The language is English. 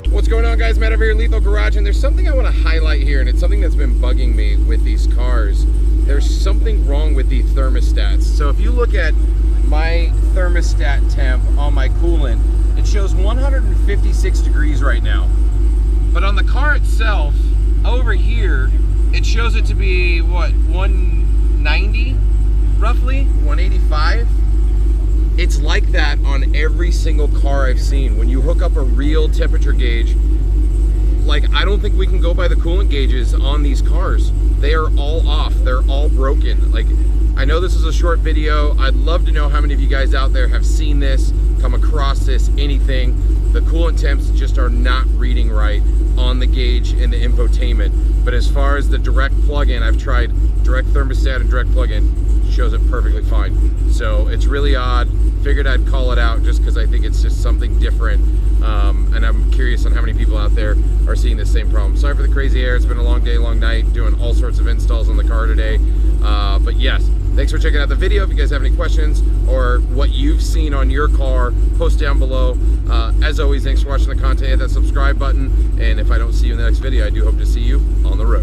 What's going on, guys? Matt over here, Lethal Garage, and there's something I want to highlight here, and it's something that's been bugging me with these cars. There's something wrong with the thermostats. So if you look at my thermostat temp on my coolant, it shows 156 degrees right now. But on the car itself, over here, it shows it to be, what, 190, roughly? 185? It's like that on every single car I've seen. When you hook up a real temperature gauge, like, I don't think we can go by the coolant gauges on these cars. They are all off. They're all broken. Like, I know this is a short video. I'd love to know how many of you guys out there have seen this, come across this, anything. The coolant temps just are not reading right on the gauge and the infotainment. But as far as the direct plug-in, I've tried direct thermostat and direct plug-in, shows it perfectly fine. So it's really odd. Figured I'd call it out just because I think it's just something different. And I'm curious on how many people out there are seeing the same problem. Sorry for the crazy air. It's been a long day, long night, doing all sorts of installs on the car today. But yes, thanks for checking out the video. If you guys have any questions or what you've seen on your car, post down below. As always, thanks for watching the content. Hit that subscribe button. And if I don't see you in the next video, I do hope to see you on the road.